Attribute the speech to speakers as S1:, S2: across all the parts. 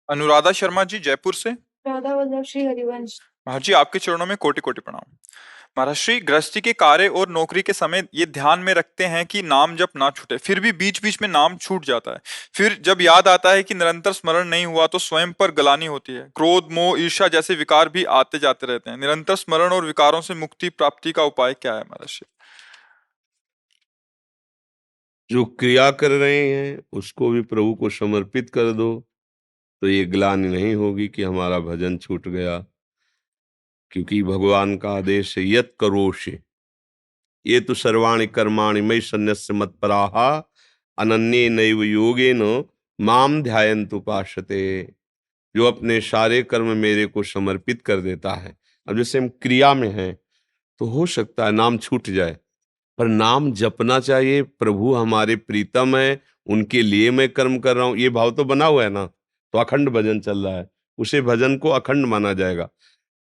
S1: अनुराधा शर्मा जी, जयपुर से।
S2: राधा वल्लभ श्री हरिवंश।
S1: महाराज जी, आपके चरणों में कोटि कोटि प्रणाम। महाराज श्री, गृहस्थी के कार्य और नौकरी के समय ये ध्यान में रखते हैं कि नाम जप ना छूटे, फिर भी बीच बीच में नाम छूट जाता है। फिर जब याद आता है कि निरंतर स्मरण नहीं हुआ तो स्वयं पर ग्लानि होती है। क्रोध, मोह, ईर्ष्या जैसे विकार भी आते जाते रहते हैं। निरंतर स्मरण और विकारों से मुक्ति प्राप्ति का उपाय क्या है महाराज श्री?
S3: जो क्रिया कर रहे हैं उसको भी प्रभु को समर्पित कर दो, तो ये ग्लानि नहीं होगी कि हमारा भजन छूट गया। क्योंकि भगवान का आदेश है, यत करोषि ये तो सर्वाणि कर्माणि मयि सन्न्यस्य मत्पराहा अनन्ये नैव योगेन माम ध्यायन्तु उपासते। जो अपने सारे कर्म मेरे को समर्पित कर देता है। अब जैसे हम क्रिया में हैं तो हो सकता है नाम छूट जाए, पर नाम जपना चाहिए। प्रभु हमारे प्रीतम है, उनके लिए मैं कर्म कर रहा हूं, ये भाव तो बना हुआ है ना, तो अखंड भजन चल रहा है, उसे भजन को अखंड माना जाएगा।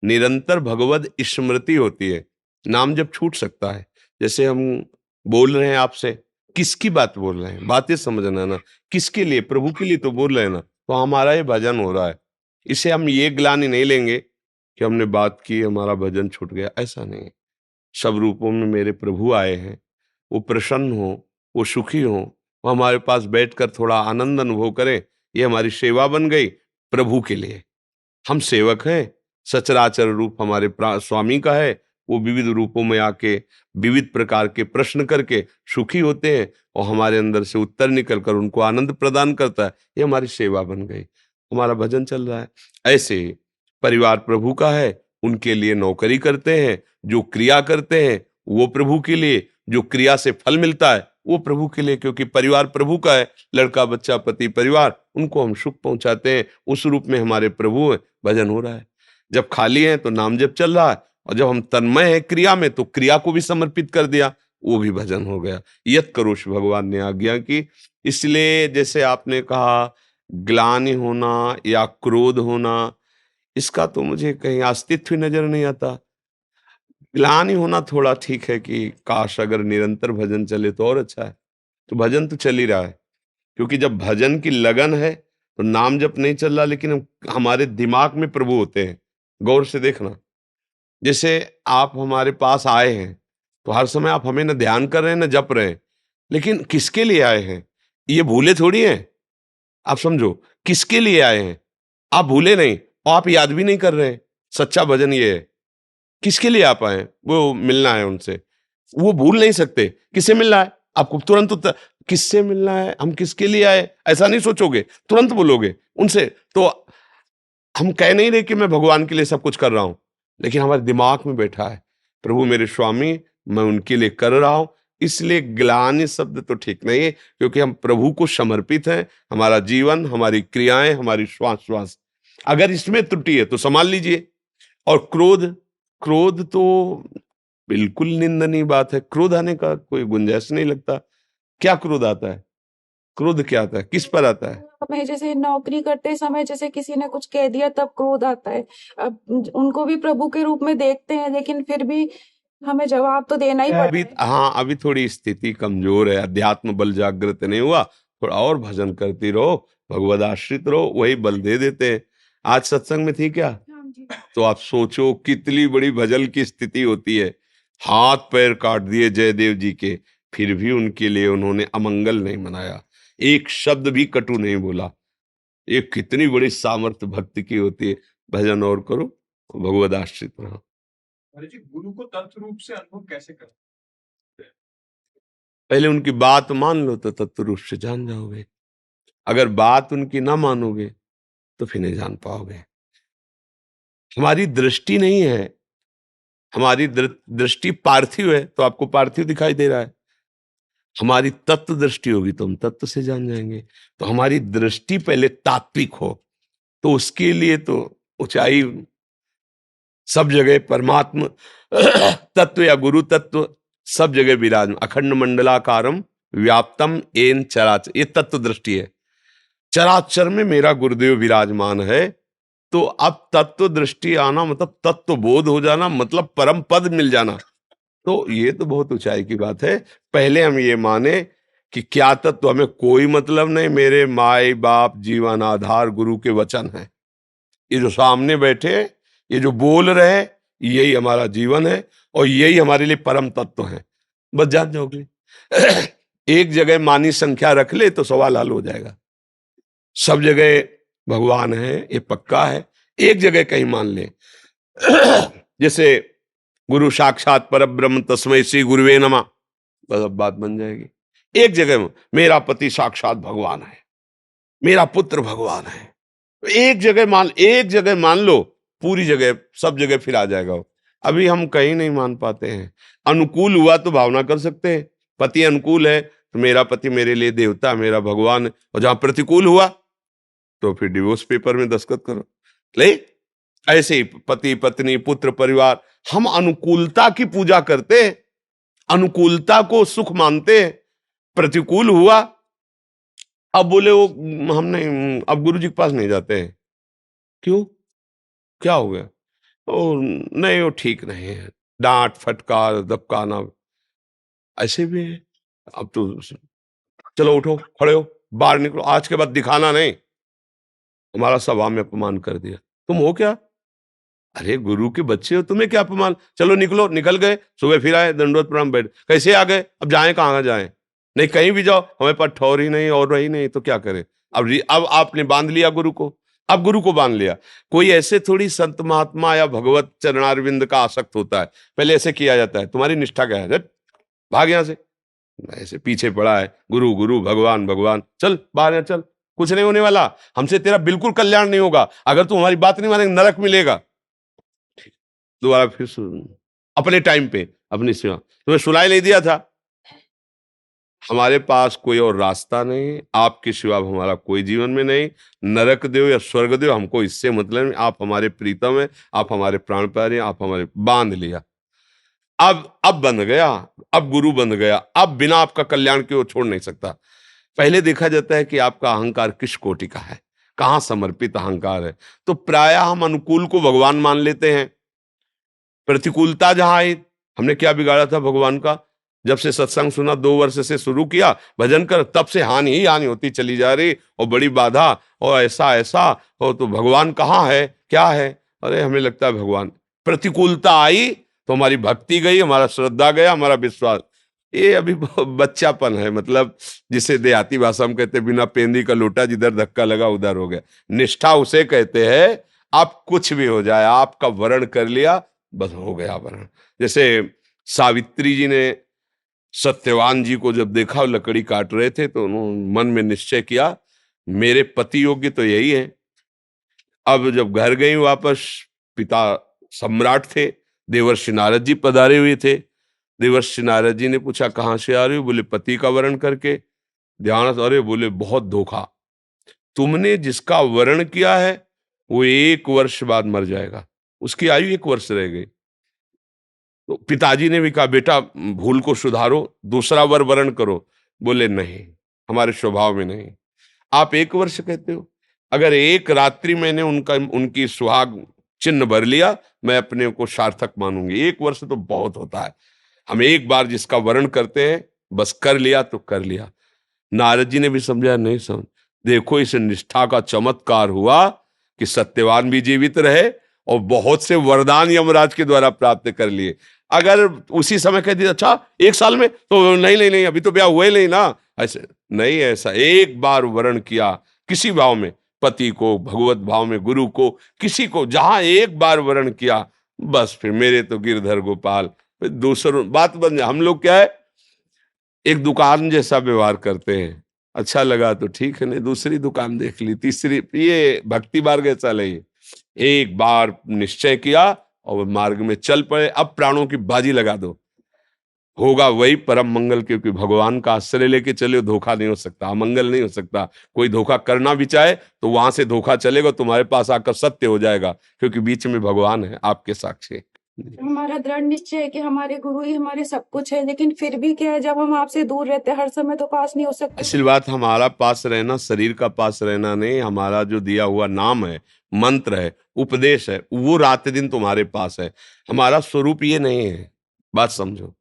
S3: निरंतर भगवद स्मृति होती है, नाम जब छूट सकता है। जैसे हम बोल रहे हैं आपसे, किसकी बात बोल रहे हैं, बातें समझना ना, किसके लिए, प्रभु के लिए तो बोल रहे हैं ना, तो हमारा ये भजन हो रहा है। इसे हम ये ग्लानि नहीं लेंगे कि हमने बात की हमारा भजन छूट गया, ऐसा नहीं है। सब रूपों में मेरे प्रभु आए हैं, वो प्रसन्न हो, वो सुखी हो, वो हमारे पास बैठकर थोड़ा आनंद अनुभव करें, ये हमारी सेवा बन गई प्रभु के लिए। हम सेवक हैं, सचराचर रूप हमारे स्वामी का है, वो विविध रूपों में आके विविध प्रकार के प्रश्न करके सुखी होते हैं और हमारे अंदर से उत्तर निकलकर उनको आनंद प्रदान करता है। ये हमारी सेवा बन गई, हमारा भजन चल रहा है। ऐसे परिवार प्रभु का है, उनके लिए नौकरी करते हैं, जो क्रिया करते हैं वो प्रभु के लिए, जो क्रिया से फल मिलता है वो प्रभु के लिए, क्योंकि परिवार प्रभु का है। लड़का बच्चा पति परिवार, उनको हम सुख पहुंचाते हैं, उस रूप में हमारे प्रभु हैं, भजन हो रहा है। जब खाली हैं तो नाम जप चल रहा है, और जब हम तन्मय है क्रिया में तो क्रिया को भी समर्पित कर दिया, वो भी भजन हो गया। यत करोष भगवान ने आज्ञा की। इसलिए जैसे आपने कहा ग्लानि होना या क्रोध होना, इसका तो मुझे कहीं अस्तित्व ही नजर नहीं आता। ग्लानि होना थोड़ा ठीक है कि काश अगर निरंतर भजन चले तो और अच्छा है, तो भजन तो चल ही रहा है। क्योंकि जब भजन की लगन है तो नाम जप नहीं चल रहा, लेकिन हमारे दिमाग में प्रभु होते हैं। गौर से देखना, जैसे आप हमारे पास आए हैं तो हर समय आप हमें न ध्यान कर रहे हैं न जप रहे हैं, लेकिन किसके लिए आए हैं ये भूले थोड़ी हैं। आप समझो, किसके लिए आए हैं आप भूले नहीं, और आप याद भी नहीं कर रहे हैं। सच्चा भजन ये है, किसके लिए आप आए हैं, वो मिलना है उनसे, वो भूल नहीं सकते। किससे मिलना है आपको, तुरंत उत्तर, किससे मिलना है, हम किसके लिए आए, ऐसा नहीं सोचोगे, तुरंत बोलोगे उनसे। तो हम कह नहीं रहे कि मैं भगवान के लिए सब कुछ कर रहा हूं, लेकिन हमारे दिमाग में बैठा है प्रभु मेरे स्वामी, मैं उनके लिए कर रहा हूं। इसलिए ग्लानि शब्द तो ठीक नहीं है, क्योंकि हम प्रभु को समर्पित हैं। हमारा जीवन, हमारी क्रियाएं, हमारी श्वास श्वास, अगर इसमें त्रुटि है तो संभाल लीजिए। और क्रोध, क्रोध तो बिल्कुल निंदनीय बात है। क्रोध आने का कोई गुंजाइश नहीं लगता। क्या क्रोध आता है, क्रोध क्या आता है, किस पर आता है?
S2: हमें जैसे नौकरी करते समय जैसे किसी ने कुछ कह दिया तब क्रोध आता है। अब उनको भी प्रभु के रूप में देखते हैं, लेकिन फिर भी हमें जवाब तो देना ही
S3: अभी
S2: पड़ता है।
S3: हाँ, अभी थोड़ी स्थिति कमजोर है, अध्यात्म बल जागृत नहीं हुआ, थोड़ा और भजन करती रहो, भगवद आश्रित रहो, वही बल दे देते हैं। आज सत्संग में थी क्या?
S2: हाँ जी।
S3: तो आप सोचो कितनी बड़ी भजन की स्थिति होती है। हाथ पैर काट दिए जयदेव जी के, फिर भी उनके लिए उन्होंने अमंगल नहीं मनाया, एक शब्द भी कटु नहीं बोला। ये कितनी बड़ी सामर्थ्य भक्ति की होती है। भजन और करो, भगवद आश्रित रहो।
S1: अरे जी, गुरु को तत्व रूप से अनुभव कैसे करें?
S3: पहले उनकी बात मान लो तो तत्व रूप से जान जाओगे। अगर बात उनकी ना मानोगे तो फिर नहीं जान पाओगे। हमारी दृष्टि नहीं है, हमारी दृष्टि पार्थिव है, तो आपको पार्थिव दिखाई दे रहा है। हमारी तत्व दृष्टि होगी तो हम तत्व से जान जाएंगे। तो हमारी दृष्टि पहले तात्विक हो, तो उसके लिए तो ऊंचाई सब जगह परमात्मा तत्व या गुरु तत्व सब जगह विराजमान, अखंड मंडलाकारम व्याप्तम एन चराचर, ये तत्व दृष्टि है। चराचर में मेरा गुरुदेव विराजमान है, तो अब तत्व दृष्टि आना मतलब तत्व बोध हो जाना, मतलब परम पद मिल जाना। तो ये तो बहुत ऊंचाई की बात है। पहले हम ये माने कि क्या तत्व हमें कोई मतलब नहीं, मेरे माई बाप जीवन आधार गुरु के वचन है। ये जो सामने बैठे, ये जो बोल रहे, यही हमारा जीवन है और यही हमारे लिए परम तत्व है। बस जान जाओगे। एक जगह मानी संख्या रख ले तो सवाल हल हो जाएगा। सब जगह भगवान है, ये पक्का है। एक जगह कहीं मान ले, जैसे गुरु साक्षात परब्रह्म तस्मै श्री गुरुवे नमः, बस अब बात बन जाएगी। एक जगह में मेरा पति साक्षात भगवान है, मेरा पुत्र भगवान है, एक जगह मान लो, पूरी जगह सब जगह फिर आ जाएगा वो। अभी हम कहीं नहीं मान पाते हैं। अनुकूल हुआ तो भावना कर सकते हैं, पति अनुकूल है तो मेरा पति मेरे लिए देवता, मेरा भगवान, और जहां प्रतिकूल हुआ तो फिर डिवोर्स पेपर में दस्तखत करो। ले, ऐसे ही पति पत्नी पुत्र परिवार, हम अनुकूलता की पूजा करते हैं, अनुकूलता को सुख मानते हैं। प्रतिकूल हुआ, अब बोले वो हम नहीं, अब गुरु जी के पास नहीं जाते हैं। क्यों, क्या हो गया? ओ नहीं, वो ठीक नहीं है, डांट फटकार दबकाना, ऐसे भी है। अब तो चलो उठो, खड़े हो, बाहर निकलो, आज के बाद दिखाना नहीं, हमारा सभा में अपमान कर दिया। तुम हो क्या? अरे गुरु के बच्चे हो, तुम्हें क्या अपमान? चलो निकलो, निकल गए, सुबह फिर आए, दंडवत प्रणाम, बैठ, कैसे आ गए? अब जाएं कहाँ जाएं? नहीं कहीं भी जाओ, हमें पर ठौर ही नहीं और रही नहीं तो क्या करें? अब आपने बांध लिया गुरु को, अब गुरु को बांध लिया। कोई ऐसे थोड़ी संत महात्मा या भगवत चरणारविंद का आसक्त होता है, पहले ऐसे किया जाता है, तुम्हारी निष्ठा क्या है, हट, भाग यहां से, ऐसे पीछे पड़ा है, गुरु गुरु भगवान भगवान, चल बाहर यहाँ चल, कुछ नहीं होने वाला, हमसे तेरा बिल्कुल कल्याण नहीं होगा, अगर तू हमारी बात नहीं मानेगा नरक मिलेगा। दोबारा फिर अपने टाइम पे अपनी सेवा, तुम्हें सुनाई नहीं दिया था? हमारे पास कोई और रास्ता नहीं, आपके सिवा हमारा कोई जीवन में नहीं, नरक देव या स्वर्ग देव हमको इससे मतलब नहीं, आप हमारे प्रीतम है, आप हमारे प्राण प्यारे, आप हमारे, बांध लिया। अब बंध गया, अब गुरु बंध गया, अब बिना आपका कल्याण की ओर छोड़ नहीं सकता। पहले देखा जाता है कि आपका अहंकार किस कोटि का है, कहां समर्पित अहंकार है। तो प्रायः हम अनुकूल को भगवान मान लेते हैं, प्रतिकूलता जहां आई, हमने क्या बिगाड़ा था भगवान का? जब से सत्संग सुना, 2 वर्ष से शुरू किया भजन कर, तब से हानि ही हानि होती चली जा रही, और बड़ी बाधा, और ऐसा ऐसा हो, तो भगवान कहाँ है, क्या है? अरे हमें लगता है भगवान, प्रतिकूलता आई तो हमारी भक्ति गई, हमारा श्रद्धा गया, हमारा विश्वास। ये अभी बच्चापन है, मतलब जिसे देहाती भाषा में कहते, बिना पेंदी का लोटा, जिधर धक्का लगा उधर हो गया। निष्ठा उसे कहते हैं, आप कुछ भी हो जाए, आपका वरण कर लिया, बस हो गया वरण। जैसे सावित्री जी ने सत्यवान जी को जब देखा लकड़ी काट रहे थे, तो उन्होंने मन में निश्चय किया, मेरे पति योग्य तो यही है। अब जब घर गई वापस, पिता सम्राट थे, देवर्षि नारद जी पधारे हुए थे। देवर्षि नारद जी ने पूछा, कहाँ से आ रहे हो? बोले पति का वरण करके। ध्यान, अरे बोले बहुत धोखा, तुमने जिसका वरण किया है वो 1 वर्ष बाद मर जाएगा, उसकी आयु 1 वर्ष रह गई। तो पिताजी ने भी कहा, बेटा भूल को सुधारो, दूसरा वर वरण करो। बोले नहीं, हमारे स्वभाव में नहीं। आप 1 वर्ष कहते हो, अगर 1 रात्रि मैंने उनकी सुहाग चिन्ह भर लिया, मैं अपने को सार्थक मानूंगी। 1 वर्ष तो बहुत होता है, हम एक बार जिसका वरण करते हैं, बस कर लिया तो कर लिया। नारद जी ने भी समझा, नहीं समझ, देखो इस निष्ठा का चमत्कार हुआ कि सत्यवान भी जीवित रहे और बहुत से वरदान यमराज के द्वारा प्राप्त कर लिए। अगर उसी समय कह दिया, अच्छा 1 साल में, तो नहीं नहीं नहीं, अभी तो ब्याह हुए नहीं ना, ऐसे नहीं, ऐसा एक बार वरण किया किसी भाव में, पति को, भगवत भाव में गुरु को, किसी को, जहां एक बार वरण किया, बस फिर मेरे तो गिरधर गोपाल, दूसरों बात बन जाए। हम लोग क्या है, एक दुकान जैसा व्यवहार करते हैं, अच्छा लगा तो ठीक है, नहीं दूसरी दुकान देख ली, तीसरी, ये भक्ति मार्ग ऐसा नहीं। एक बार निश्चय किया और मार्ग में चल पड़े, अब प्राणों की बाजी लगा दो, होगा वही परम मंगल, क्योंकि भगवान का आश्रय लेके चले, धोखा नहीं हो सकता, अमंगल नहीं हो सकता। कोई धोखा करना भी चाहे तो वहां से धोखा चलेगा, तुम्हारे पास आकर सत्य हो जाएगा, क्योंकि बीच में भगवान है आपके साक्षी।
S2: हमारा दृढ़ निश्चय है कि हमारे गुरु ही हमारे सब कुछ है, लेकिन फिर भी क्या है, जब हम आपसे दूर रहते हैं, हर समय तो पास नहीं हो सकते।
S3: असल बात, हमारा पास रहना शरीर का पास रहना नहीं, हमारा जो दिया हुआ नाम है, मंत्र है, उपदेश है, वो रात दिन तुम्हारे पास है। हमारा स्वरूप ये नहीं है, बात समझो।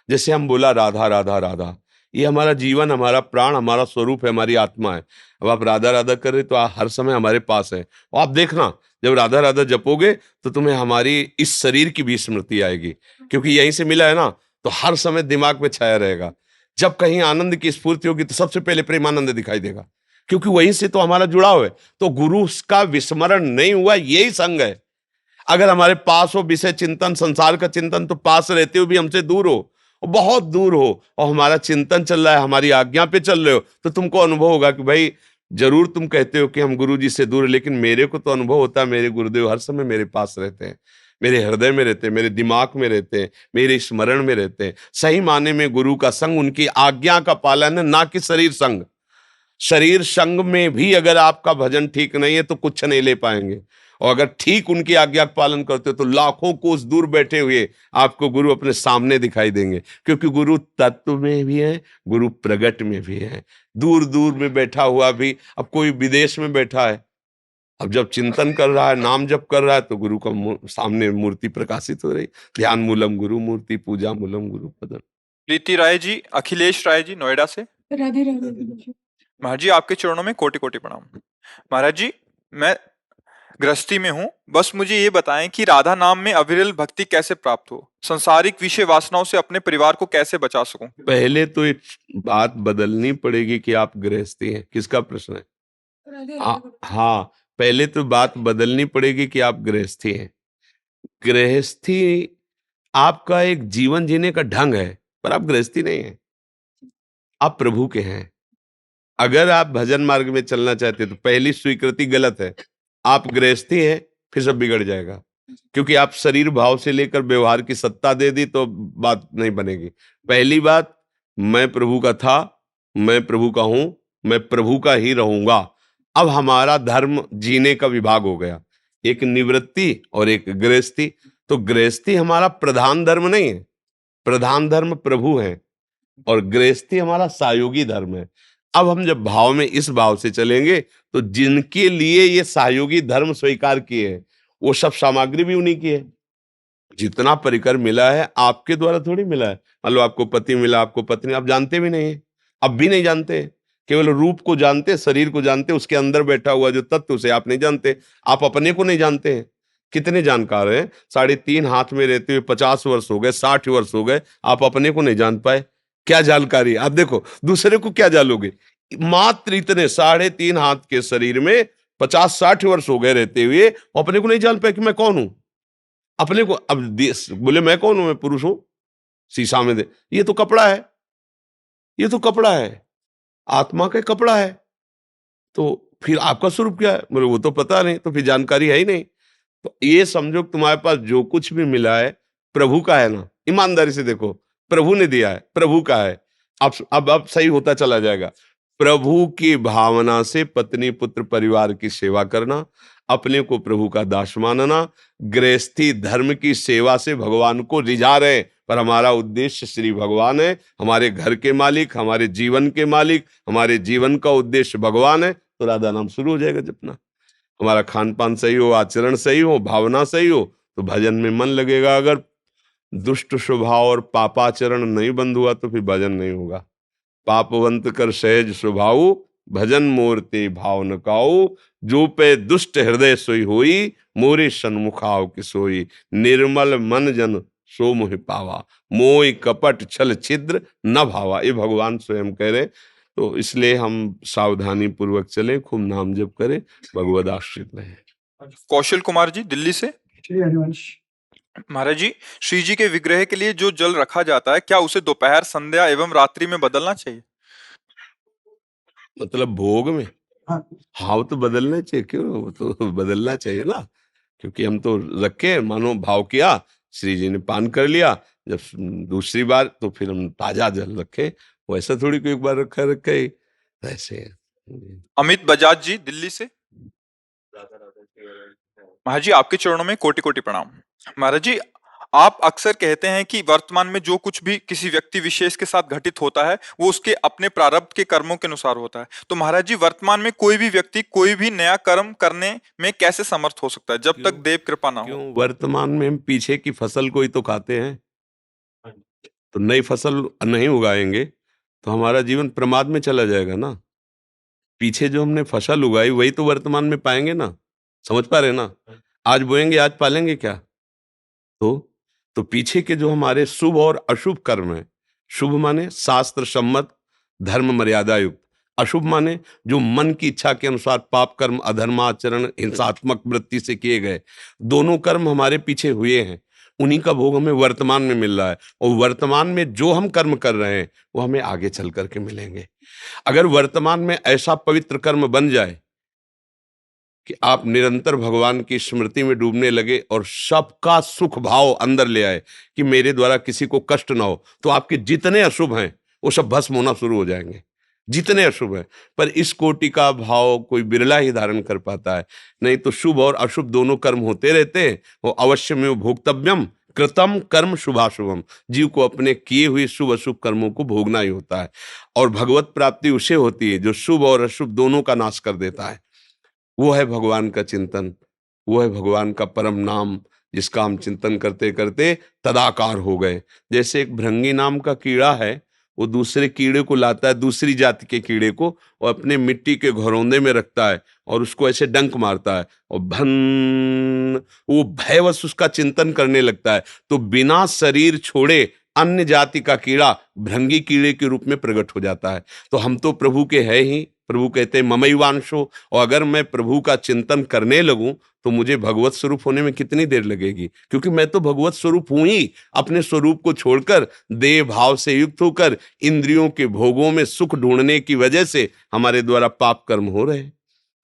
S3: जैसे हम बोला राधा राधा राधा, ये हमारा जीवन, हमारा प्राण, हमारा स्वरूप है, हमारी आत्मा है। अब आप राधा राधा कर रहे तो हर समय हमारे पास है। और आप देखना, जब राधा राधा जपोगे तो तुम्हें हमारी इस शरीर की भी स्मृति आएगी, क्योंकि यहीं से मिला है ना, तो हर समय दिमाग में छाया रहेगा। जब कहीं आनंद की स्फूर्ति होगी तो सबसे पहले प्रेमानंद दिखाई देगा, क्योंकि वहीं से तो हमारा जुड़ाव है। तो गुरु का विस्मरण नहीं हुआ, यही संग है। अगर हमारे पास हो विषय चिंतन, संसार का चिंतन, तो पास रहते हुए भी हमसे दूर हो, बहुत दूर हो, और हमारा चिंतन चल रहा है, हमारी आज्ञा पे चल रहे हो, तो तुमको अनुभव होगा कि भाई जरूर तुम कहते हो कि हम गुरु जी से दूर है, लेकिन मेरे को तो अनुभव होता है मेरे गुरुदेव हर समय मेरे पास रहते हैं, मेरे हृदय में रहते हैं, मेरे दिमाग में रहते हैं, मेरे स्मरण में रहते हैं। सही माने में गुरु का संग उनकी आज्ञा का पालन है, ना कि शरीर संग। शरीर संग में भी अगर आपका भजन ठीक नहीं है तो कुछ नहीं ले पाएंगे। और अगर ठीक उनकी आज्ञा का पालन करते हो तो लाखों कोस दूर बैठे हुए आपको गुरु अपने सामने दिखाई देंगे, क्योंकि गुरु तत्व में भी है, गुरु प्रगट में भी है। दूर दूर में बैठा हुआ भी, अब कोई विदेश में बैठा है, अब जब चिंतन कर रहा है, नाम जप कर रहा है, तो गुरु का सामने मूर्ति प्रकाशित हो रही। ध्यान मूलम गुरु मूर्ति, पूजा मूलम गुरु पदम।
S1: प्रीति राय जी, अखिलेश राय जी नोएडा से।
S2: राधे राधे।
S1: महाराज जी आपके चरणों में कोटि कोटि प्रणाम। महाराज जी, मैं गृहस्थी में हूँ, बस मुझे ये बताएं कि राधा नाम में अविरल भक्ति कैसे प्राप्त हो, संसारिक विषय वासनाओं से अपने परिवार को कैसे बचा सकूं।
S3: पहले तो एक बात बदलनी पड़ेगी कि आप गृहस्थी हैं। किसका प्रश्न है?
S2: राधे
S3: हाँ
S2: राधे।
S3: हाँ, पहले तो बात बदलनी पड़ेगी कि आप गृहस्थी हैं। गृहस्थी आपका एक जीवन जीने का ढंग है, पर आप गृहस्थी नहीं हैं, आप प्रभु के हैं। अगर आप भजन मार्ग में चलना चाहते हैं तो पहली स्वीकृति गलत है, आप गृहस्थी हैं, फिर सब बिगड़ जाएगा। क्योंकि आप शरीर भाव से लेकर व्यवहार की सत्ता दे दी तो बात नहीं बनेगी। पहली बात, मैं प्रभु का था, मैं प्रभु का हूं, मैं प्रभु का ही रहूंगा। अब हमारा धर्म जीने का विभाग हो गया, एक निवृत्ति और एक गृहस्थी। तो गृहस्थी हमारा प्रधान धर्म नहीं है, प्रधान धर्म प्रभु है, और गृहस्थी हमारा सहयोगी धर्म है। अब हम जब भाव में इस भाव से चलेंगे तो जिनके लिए ये सहयोगी धर्म स्वीकार किए हैं वो सब सामग्री भी उन्हीं की है। जितना परिकर मिला है आपके द्वारा थोड़ी मिला है। मान लो आपको पति मिला, आपको पत्नी, आप जानते भी नहीं है, अब भी नहीं जानते, केवल रूप को जानते, शरीर को जानते, उसके अंदर बैठा हुआ जो तत्व उसे आप नहीं जानते, आप अपने को नहीं जानते हैं। कितने जानकार हैं, 3.5 हाथ में रहते हुए 50 वर्ष हो गए, 60 वर्ष हो गए, आप अपने को नहीं जान पाए। क्या जानकारी? आप देखो दूसरे को क्या जानोगे? मात्र इतने 3.5 हाथ के शरीर में 50-60 वर्ष हो गए रहते हुए अपने को नहीं जान पाए कि मैं कौन हूं। अपने को अब बोले मैं कौन हूं, मैं पुरुष हूं, शीशा में दे, ये तो कपड़ा है, ये तो कपड़ा है, आत्मा का कपड़ा है, तो फिर आपका स्वरूप क्या है? बोले वो तो पता नहीं, तो फिर जानकारी है ही नहीं। तो ये समझो कि तुम्हारे पास जो कुछ भी मिला है प्रभु का है ना, ईमानदारी से देखो, प्रभु ने दिया है, प्रभु का है। अब सही होता चला जाएगा। प्रभु की भावना से पत्नी पुत्र परिवार की सेवा करना, अपने को प्रभु का दास मानना, गृहस्थी धर्म की सेवा से भगवान को रिझा रहे, पर हमारा उद्देश्य श्री भगवान है, हमारे घर के मालिक, हमारे जीवन के मालिक, हमारे जीवन का उद्देश्य भगवान है, तो राधा नाम शुरू हो जाएगा जपना। हमारा खान पान सही हो, आचरण सही हो, भावना सही हो, तो भजन में मन लगेगा। अगर दुष्ट स्वभाव और पापाचरण नहीं बंद हुआ तो फिर भजन नहीं होगा। पापवंत कर सहज स्वभाव, भजन मोरते भाव न काऊ, जो पे दुष्ट हृदय सोई होई, मोरे सन्मुखाव की सोई, निर्मल मन जन सो मोहि पावा, मोह कपट छल छिद्र न भावा। ये भगवान स्वयं कह रहे। तो इसलिए हम सावधानी पूर्वक चलें, खूब नाम जप करें, भगवद आश्रित रहें।
S1: कौशल कुमार जी दिल्ली से।
S4: श्री हरिवंश।
S1: महाराज जी, श्री जी के विग्रह के लिए जो जल रखा जाता है, क्या उसे दोपहर, संध्या एवं रात्रि में बदलना चाहिए?
S3: मतलब भोग में?
S4: हाँ,
S3: हाँ, वो तो बदलना चाहिए, क्यों? वो तो बदलना चाहिए ना, क्योंकि हम तो रखे, मानो भाव किया, श्री जी ने पान कर लिया, जब दूसरी बार तो फिर हम ताजा जल रखे। वैसा थोड़ी कोई एक बार रखा ही ऐसे।
S1: अमित बजाज जी दिल्ली से। महाराज जी आपके चरणों में कोटि कोटि प्रणाम। महाराज जी, आप अक्सर कहते हैं कि वर्तमान में जो कुछ भी किसी व्यक्ति विशेष के साथ घटित होता है वो उसके अपने प्रारब्ध के कर्मों के अनुसार होता है। तो महाराज जी, वर्तमान में कोई भी व्यक्ति कोई भी नया कर्म करने में कैसे समर्थ हो सकता है जब तक देव कृपा ना हो?
S3: क्यों? वर्तमान में हम पीछे की फसल को ही तो खाते हैं, तो नई फसल नहीं उगाएंगे तो हमारा जीवन प्रमाद में चला जाएगा ना। पीछे जो हमने फसल उगाई वही तो वर्तमान में पाएंगे ना। समझ पा रहे हैं ना? आज बोएंगे आज पालेंगे क्या? तो तो पीछे के जो हमारे शुभ और अशुभ कर्म हैं, शुभ माने शास्त्र सम्मत धर्म मर्यादा युक्त, अशुभ माने जो मन की इच्छा के अनुसार पाप कर्म, अधर्माचरण, हिंसात्मक वृत्ति से किए गए, दोनों कर्म हमारे पीछे हुए हैं। उन्हीं का भोग हमें वर्तमान में मिल रहा है, और वर्तमान में जो हम कर्म कर रहे हैं वो हमें आगे चल करके मिलेंगे। अगर वर्तमान में ऐसा पवित्र कर्म बन जाए कि आप निरंतर भगवान की स्मृति में डूबने लगे और सबका सुख भाव अंदर ले आए कि मेरे द्वारा किसी को कष्ट ना हो, तो आपके जितने अशुभ हैं वो सब भस्म होना शुरू हो जाएंगे। जितने अशुभ हैं, पर इस कोटि का भाव कोई बिरला ही धारण कर पाता है। नहीं तो शुभ और अशुभ दोनों कर्म होते रहते हैं। वो अवश्य में भोक्तव्यम कृतम कर्म शुभाशुभम, जीव को अपने किए हुए शुभ अशुभ कर्मों को भोगना ही होता है। और भगवत प्राप्ति उसे होती है जो शुभ और अशुभ दोनों का नाश कर देता है। वो है भगवान का चिंतन, वो है भगवान का परम नाम, जिसका हम चिंतन करते करते तदाकार हो गए। जैसे एक भृंगी नाम का कीड़ा है, वो दूसरे कीड़े को लाता है, दूसरी जाति के कीड़े को, और अपने मिट्टी के घरौंदे में रखता है और उसको ऐसे डंक मारता है और भन, वो भयवश उसका चिंतन करने लगता है। तो बिना शरीर छोड़े अन्य जाति का कीड़ा भृंगी कीड़े के रूप में प्रकट हो जाता है। तो हम तो प्रभु के हैं ही, प्रभु कहते हैं ममैवांशो, और अगर मैं प्रभु का चिंतन करने लगूं तो मुझे भगवत स्वरूप होने में कितनी देर लगेगी, क्योंकि मैं तो भगवत स्वरूप हूं ही। अपने स्वरूप को छोड़कर देह भाव से युक्त होकर इंद्रियों के भोगों में सुख ढूंढने की वजह से हमारे द्वारा पाप कर्म हो रहे हैं।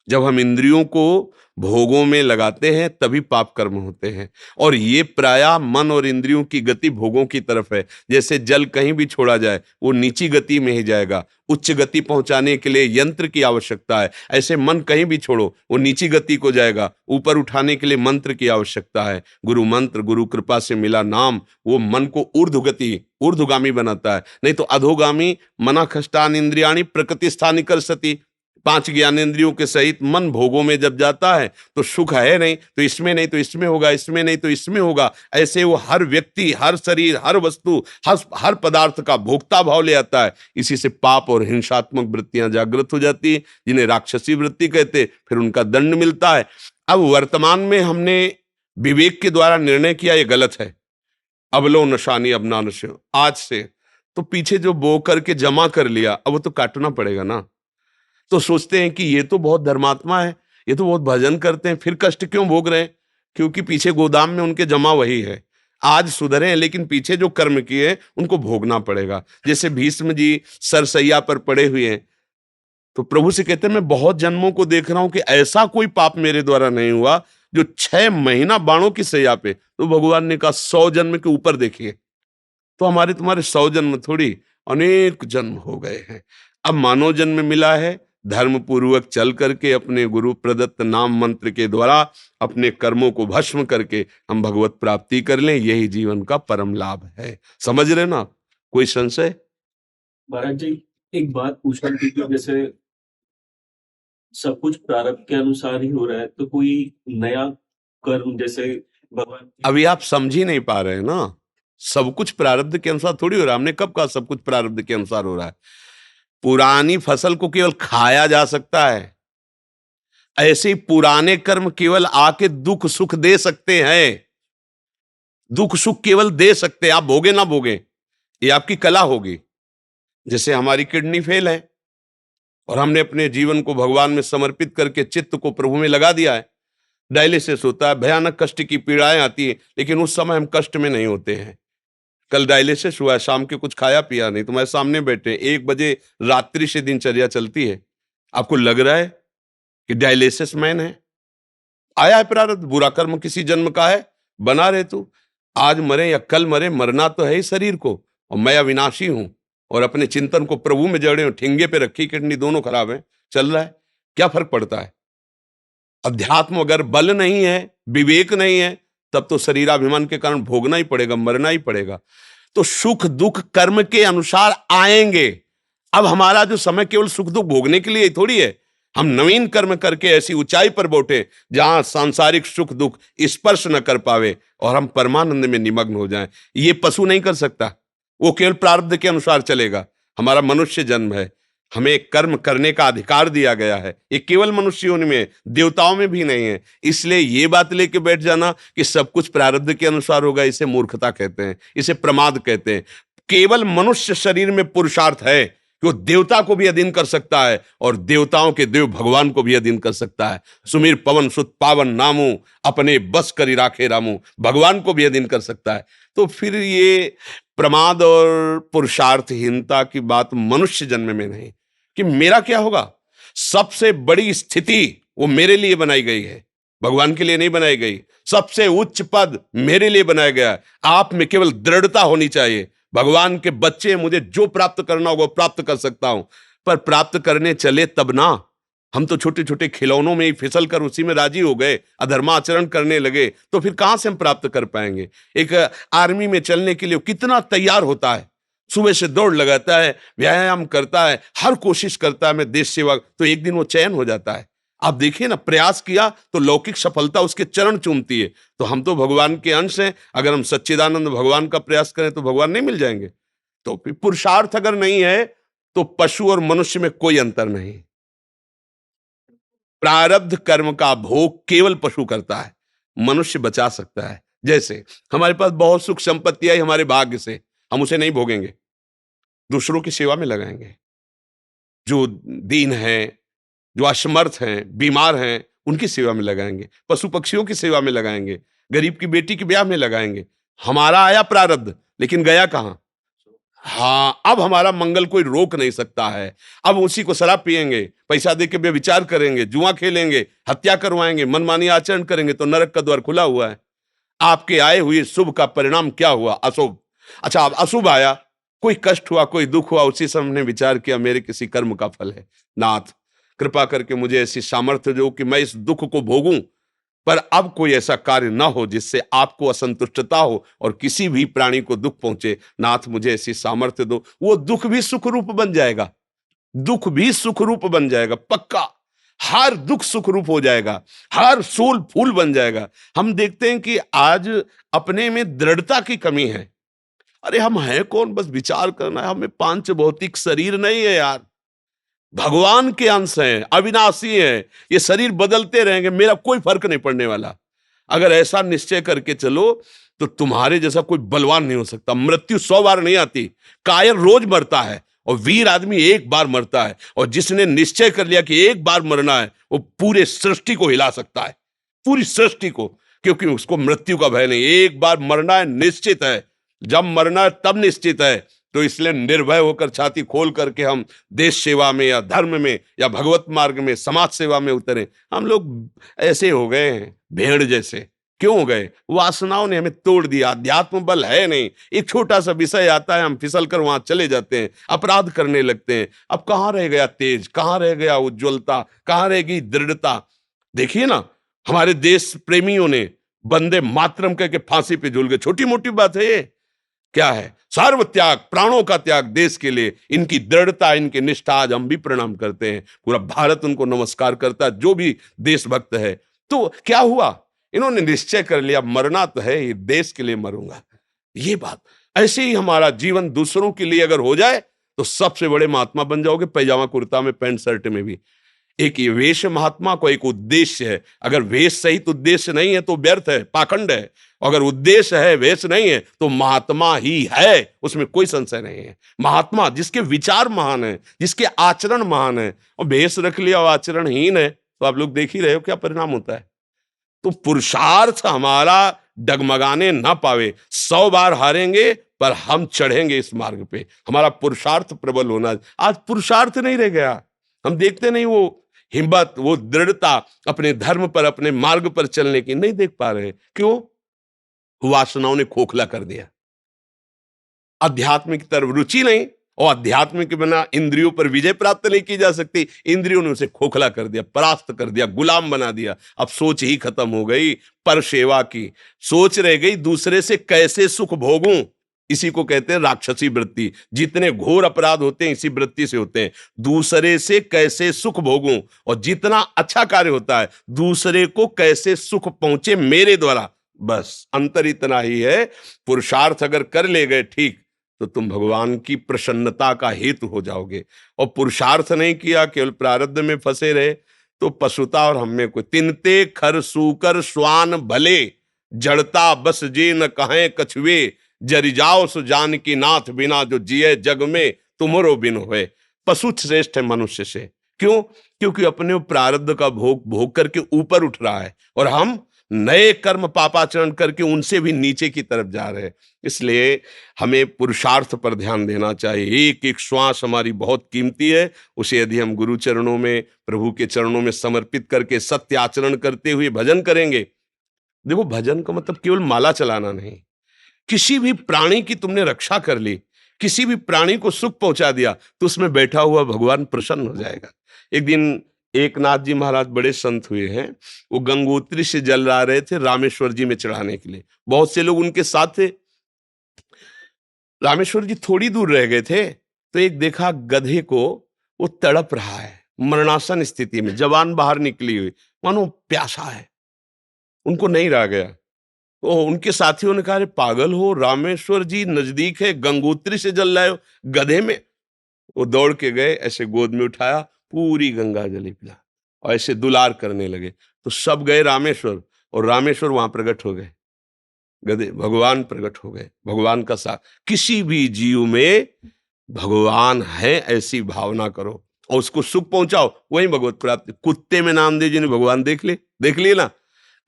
S3: जब हम इंद्रियों को भोगों में लगाते हैं तभी पाप कर्म होते हैं, और ये प्रायः मन और इंद्रियों की गति भोगों की तरफ है। जैसे जल कहीं भी छोड़ा जाए वो नीची गति में ही जाएगा, उच्च गति पहुंचाने के लिए यंत्र की आवश्यकता है। ऐसे मन कहीं भी छोड़ो वो नीची गति को जाएगा, ऊपर उठाने के लिए मंत्र की आवश्यकता है। गुरु मंत्र, गुरु कृपा से मिला नाम, वो मन को ऊर्ध्वगति ऊर्ध्वगामी बनाता है। नहीं तो अधोगामी मना खष्टान इंद्रियाणी प्रकृति स्थानी कर सती, 5 ज्ञानेंद्रियों के सहित मन भोगों में जब जाता है तो सुख है नहीं तो इसमें, नहीं तो इसमें होगा, इसमें नहीं तो इसमें होगा। ऐसे वो हर व्यक्ति, हर शरीर, हर वस्तु, हर पदार्थ का भोक्ता भाव ले आता है। इसी से पाप और हिंसात्मक वृत्तियां जागृत हो जाती है, जिन्हें राक्षसी वृत्ति कहते। फिर उनका दंड मिलता है। अब वर्तमान में हमने विवेक के द्वारा निर्णय किया ये गलत है, अब लो नशानी अब ना नशे, आज से तो पीछे जो बो करके जमा कर लिया अब वो तो काटना पड़ेगा ना। तो सोचते हैं कि ये तो बहुत धर्मात्मा है, ये तो बहुत भजन करते हैं, फिर कष्ट क्यों भोग रहे हैं? क्योंकि पीछे गोदाम में उनके जमा वही है। आज सुधरे हैं लेकिन पीछे जो कर्म किए उनको भोगना पड़ेगा। जैसे भीष्म जी सरसैया पर पड़े हुए हैं तो प्रभु से कहते हैं मैं बहुत जन्मों को देख रहा हूं कि ऐसा कोई पाप मेरे द्वारा नहीं हुआ जो 6 महीना बाणों की सैया पे। तो भगवान ने कहा 100 जन्म के ऊपर देखिए। तो हमारे तुम्हारे 100 जन्म थोड़ी, अनेक जन्म हो गए हैं। अब मानव जन्म मिला है, धर्म पूर्वक चल करके अपने गुरु प्रदत्त नाम मंत्र के द्वारा अपने कर्मों को भस्म करके हम भगवत प्राप्ति कर लें, यही जीवन का परम लाभ है। समझ रहे ना? कोई संशय?
S4: महाराज जी एक बात पूछना थी कि जैसे सब कुछ प्रारब्ध के अनुसार ही हो रहा है, तो कोई नया कर्म जैसे भगवान
S3: अभी आप समझ ही नहीं पा रहे हैं ना। सब कुछ प्रारब्ध के अनुसार थोड़ी हो रहा है। हमने कब कहा सब कुछ प्रारब्ध के अनुसार हो रहा है? पुरानी फसल को केवल खाया जा सकता है, ऐसे ही पुराने कर्म केवल आके दुख सुख दे सकते हैं। दुख सुख केवल दे सकते हैं, आप भोगे ना भोगे ये आपकी कला होगी। जैसे हमारी किडनी फेल है और हमने अपने जीवन को भगवान में समर्पित करके चित्त को प्रभु में लगा दिया है, डायलिसिस होता है, भयानक कष्ट की पीड़ाएं आती है, लेकिन उस समय हम कष्ट में नहीं होते हैं। कल डायलिसिस हुआ है, शाम के कुछ खाया पिया नहीं, तुम्हारे सामने बैठे 1 बजे रात्रि से दिनचर्या चलती है। आपको लग रहा है कि डायलिसिस मैन है? आया है प्रारब्ध, बुरा कर्म किसी जन्म का है, बना रहे तू। आज मरे या कल मरे, मरना तो है ही शरीर को, और मैं अविनाशी हूं और अपने चिंतन को प्रभु में जड़े हूं। ठिंगे पे रखी किडनी दोनों खराब है, चल रहा है, क्या फर्क पड़ता है? अध्यात्म अगर बल नहीं है, विवेक नहीं है, तब तो शरीराभिमान के कारण भोगना ही पड़ेगा, मरना ही पड़ेगा। तो सुख दुख कर्म के अनुसार आएंगे। अब हमारा जो समय केवल सुख दुख भोगने के लिए थोड़ी है। हम नवीन कर्म करके ऐसी ऊंचाई पर बैठे जहां सांसारिक सुख दुख स्पर्श न कर पावे और हम परमानंद में निमग्न हो जाएं। ये पशु नहीं कर सकता, वो केवल प्रारब्ध के अनुसार चलेगा। हमारा मनुष्य जन्म है, हमें कर्म करने का अधिकार दिया गया है। ये केवल मनुष्य योनि में है, देवताओं में भी नहीं है। इसलिए ये बात लेके बैठ जाना कि सब कुछ प्रारब्ध के अनुसार होगा, इसे मूर्खता कहते हैं, इसे प्रमाद कहते हैं। केवल मनुष्य शरीर में पुरुषार्थ है कि वो देवता को भी अधीन कर सकता है और देवताओं के देव भगवान को भी अधीन कर सकता है। सुमीर पवन सुत पावन नामू, अपने बस करी राखे रामू, भगवान को भी अधीन कर सकता है। तो फिर ये प्रमाद और पुरुषार्थहीनता की बात मनुष्य जन्म में नहीं कि मेरा क्या होगा। सबसे बड़ी स्थिति वो मेरे लिए बनाई गई है, भगवान के लिए नहीं बनाई गई। सबसे उच्च पद मेरे लिए बनाया गया है। आप में केवल दृढ़ता होनी चाहिए। भगवान के बच्चे, मुझे जो प्राप्त करना होगा प्राप्त कर सकता हूं, पर प्राप्त करने चले तब ना। हम तो छोटे छोटे खिलौनों में ही फिसल कर उसी में राजी हो गए, अधर्माचरण करने लगे, तो फिर कहां से हम प्राप्त कर पाएंगे। एक आर्मी में चलने के लिए कितना तैयार होता है, सुबह से दौड़ लगाता है, व्यायाम करता है, हर कोशिश करता है मैं देश सेवा, तो एक दिन वो चयन हो जाता है। आप देखिए ना, प्रयास किया तो लौकिक सफलता उसके चरण चूमती है। तो हम तो भगवान के अंश हैं, अगर हम सच्चिदानंद भगवान का प्रयास करें तो भगवान नहीं मिल जाएंगे। तो फिर पुरुषार्थ अगर नहीं है तो पशु और मनुष्य में कोई अंतर नहीं। प्रारब्ध कर्म का भोग केवल पशु करता है, मनुष्य बचा सकता है। जैसे हमारे पास बहुत सुख संपत्ति आई हमारे भाग्य से, हम उसे नहीं भोगेंगे, दूसरों की सेवा में लगाएंगे। जो दीन हैं, जो असमर्थ हैं, बीमार हैं, उनकी सेवा में लगाएंगे, पशु पक्षियों की सेवा में लगाएंगे, गरीब की बेटी के ब्याह में लगाएंगे। हमारा आया प्रारब्ध, लेकिन गया कहां? हाँ, अब हमारा मंगल कोई रोक नहीं सकता है। अब उसी को शराब पिएंगे, पैसा देके व्यभिचार करेंगे, जुआ खेलेंगे, हत्या करवाएंगे, मनमानी आचरण करेंगे, तो नरक का द्वार खुला हुआ है। आपके आए हुए शुभ का परिणाम क्या हुआ? अशुभ। अच्छा, अब अशुभ आया, कोई कष्ट हुआ, कोई दुख हुआ, उसी समय हमने विचार किया मेरे किसी कर्म का फल है। नाथ कृपा करके मुझे ऐसी सामर्थ्य दो कि मैं इस दुख को भोगूं, पर अब कोई ऐसा कार्य ना हो जिससे आपको असंतुष्टता हो और किसी भी प्राणी को दुख पहुंचे। नाथ मुझे ऐसी सामर्थ्य दो। वो दुख भी सुख रूप बन जाएगा, दुख भी सुख रूप बन जाएगा, पक्का। हर दुख सुख रूप हो जाएगा, हर सूल फूल बन जाएगा। हम देखते हैं कि आज अपने में दृढ़ता की कमी है। अरे हम हैं कौन, बस विचार करना है। हमें पांच भौतिक शरीर नहीं है यार, भगवान के अंश हैं, अविनाशी हैं। ये शरीर बदलते रहेंगे, मेरा कोई फर्क नहीं पड़ने वाला। अगर ऐसा निश्चय करके चलो तो तुम्हारे जैसा कोई बलवान नहीं हो सकता। मृत्यु 100 बार नहीं आती, कायर रोज मरता है और वीर आदमी एक बार मरता है। और जिसने निश्चय कर लिया कि एक बार मरना है, वो पूरे सृष्टि को हिला सकता है, पूरी सृष्टि को, क्योंकि उसको मृत्यु का भय नहीं। एक बार मरना है, निश्चित है। जब मरना है तब निश्चित है। तो इसलिए निर्भय होकर छाती खोल करके हम देश सेवा में या धर्म में या भगवत मार्ग में, समाज सेवा में उतरे। हम लोग ऐसे हो गए हैं, भेड़ जैसे। क्यों हो गए? वासनाओं ने हमें तोड़ दिया। अध्यात्म बल है नहीं। एक छोटा सा विषय आता है, हम फिसल कर वहां चले जाते हैं, अपराध करने लगते हैं। अब कहां रह गया तेज, कहां रह गया उज्ज्वलता, कहां रह गई दृढ़ता? देखिए ना, हमारे देश प्रेमियों ने वंदे मातरम कह के फांसी पे झूल गए। छोटी मोटी बात है ये? क्या है? सर्व त्याग, प्राणों का त्याग देश के लिए। इनकी दृढ़ता, इनकी निष्ठा आज हम भी प्रणाम करते हैं। पूरा भारत उनको नमस्कार करता है, जो भी देशभक्त है। तो क्या हुआ? इन्होंने निश्चय कर लिया, मरना तो है, ये देश के लिए मरूंगा। ये बात ऐसे ही हमारा जीवन दूसरों के लिए अगर हो जाए तो सबसे बड़े महात्मा बन जाओगे, पैजामा कुर्ता में, पैंट शर्ट में भी। एक ये वेश महात्मा को एक उद्देश्य है। अगर वेश सहित उद्देश्य नहीं है तो व्यर्थ है, पाखंड है। अगर उद्देश्य है, वेश नहीं है, तो महात्मा ही है, उसमें कोई संशय नहीं है। महात्मा जिसके विचार महान है, जिसके आचरण महान है। और वेश रख लिया और आचरणहीन है, तो आप लोग देख ही रहे हो क्या परिणाम होता है। तो पुरुषार्थ हमारा डगमगाने ना पावे। 100 बार हारेंगे पर हम चढ़ेंगे इस मार्ग पे। हमारा पुरुषार्थ प्रबल होना। आज पुरुषार्थ नहीं रह गया। हम देखते नहीं वो हिम्मत, वो दृढ़ता अपने धर्म पर, अपने मार्ग पर चलने की नहीं देख पा रहे। क्यों? वासनाओं ने खोखला कर दिया। अध्यात्म की तरफ रुचि नहीं, और अध्यात्म के बिना इंद्रियों पर विजय प्राप्त नहीं की जा सकती। इंद्रियों ने उसे खोखला कर दिया, परास्त कर दिया, गुलाम बना दिया। अब सोच ही खत्म हो गई पर सेवा की। सोच रह गई दूसरे से कैसे सुख भोगूं। इसी को कहते हैं राक्षसी वृत्ति। जितने घोर अपराध होते हैं इसी वृत्ति से होते हैं। दूसरे से कैसे सुख भोगूं, और जितना अच्छा कार्य होता है दूसरे को कैसे सुख पहुंचे मेरे द्वारा। बस अंतर इतना ही है। पुरुषार्थ अगर कर ले गए ठीक, तो तुम भगवान की प्रसन्नता का हेतु हो जाओगे। और पुरुषार्थ नहीं किया, केवल प्रारब्ध में फंसे रहे, तो पशुता और हमें कोई तिनते खर सूकर स्वान भले, जड़ता बस जे न कहें कछुए, जरि जाओ सो जान की नाथ बिना, जो जिए जग में तुमरो बिन होए। पशु श्रेष्ठ है मनुष्य से। क्यों? क्योंकि अपने प्रारब्ध का भोग भोग करके ऊपर उठ रहा है, और हम नए कर्म पापाचरण करके उनसे भी नीचे की तरफ जा रहे हैं। इसलिए हमें पुरुषार्थ पर ध्यान देना चाहिए। एक एक श्वास हमारी बहुत कीमती है, उसे यदि हम गुरु चरणों में, प्रभु के चरणों में समर्पित करके सत्य आचरण करते हुए भजन करेंगे। देखो, भजन का मतलब केवल माला चलाना नहीं। किसी भी प्राणी की तुमने रक्षा कर ली, किसी भी प्राणी को सुख पहुंचा दिया, तो उसमें बैठा हुआ भगवान प्रसन्न हो जाएगा। एक दिन एकनाथ जी महाराज बड़े संत हुए हैं, वो गंगोत्री से जल ला रहे थे रामेश्वर जी में चढ़ाने के लिए। बहुत से लोग उनके साथ थे। रामेश्वर जी थोड़ी दूर रह गए थे, तो एक देखा गधे को, वो तड़प रहा है मरणासन स्थिति में, जवान बाहर निकली हुई, मानो प्यासा है, उनको नहीं रह गया। तो उनके साथियों ने कहा, अरे पागल हो, रामेश्वर जी नजदीक है, गंगोत्री से जल लाए हो गधे में। वो दौड़ के गए, ऐसे गोद में उठाया, पूरी गंगा जली पिला, और ऐसे दुलार करने लगे। तो सब गए रामेश्वर, और रामेश्वर वहां प्रकट हो गए, गधे भगवान प्रकट हो गए। भगवान का साथ, किसी भी जीव में भगवान है ऐसी भावना करो और उसको सुख पहुंचाओ, वही भगवत प्राप्ति। कुत्ते में नामदेव जी ने भगवान देख लिए ना।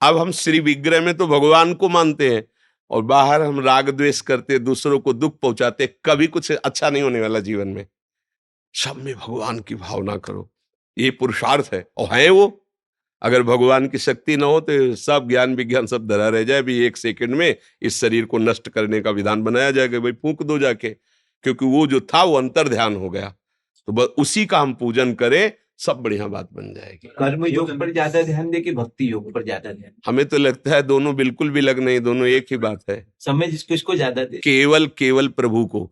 S3: अब हम श्री विग्रह में तो भगवान को मानते हैं, और बाहर हम राग द्वेष करते, दूसरों को दुख पहुंचाते, कभी कुछ अच्छा नहीं होने वाला जीवन में। सब में भगवान की भावना करो, ये पुरुषार्थ है। और है वो, अगर भगवान की शक्ति ना हो तो सब ज्ञान विज्ञान सब धरा रह जाए। भी एक सेकंड में इस शरीर को नष्ट करने का विधान बनाया जाएगा, भाई फूंक दो जाके, क्योंकि वो जो था वो अंतर ध्यान हो गया। तो बस उसी का हम पूजन करें, सब बढ़िया बात बन जाएगी।
S5: कर्म योग पर ज्यादा ध्यान दे कि भक्ति योग पर ज्यादा ध्यान?
S3: हमें तो लगता है दोनों बिल्कुल भी लग नहीं, दोनों एक ही बात है।
S5: समय जिसको इसको ज्यादा दे,
S3: केवल प्रभु को,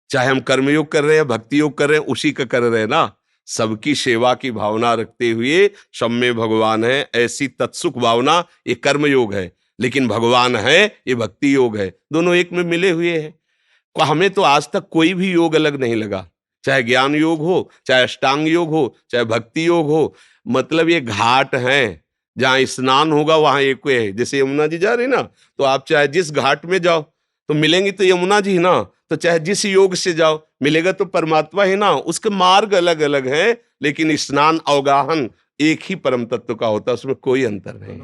S3: चाहे हम कर्मयोग कर रहे हैं, भक्ति योग कर रहे हैं, उसी का कर रहे हैं ना। सबकी सेवा की भावना रखते हुए, सब में भगवान है ऐसी तत्सुख भावना, ये कर्मयोग है। लेकिन भगवान है, ये भक्ति योग है, दोनों एक में मिले हुए हैं। हमें तो आज तक कोई भी योग अलग नहीं लगा, चाहे ज्ञान योग हो, चाहे अष्टांग योग हो, चाहे भक्ति योग हो। मतलब ये घाट हैं, जहां स्नान होगा वहां एक है। जैसे यमुना जी जा रहे ना, तो आप चाहे जिस घाट में जाओ तो मिलेंगी तो यमुना जी ना, तो चाहे जिस योग से जाओ मिलेगा तो परमात्मा ही ना। उसके मार्ग अलग अलग हैं, लेकिन स्नान अवगाहन एक ही परम तत्व का होता है, उसमें कोई अंतर नहीं।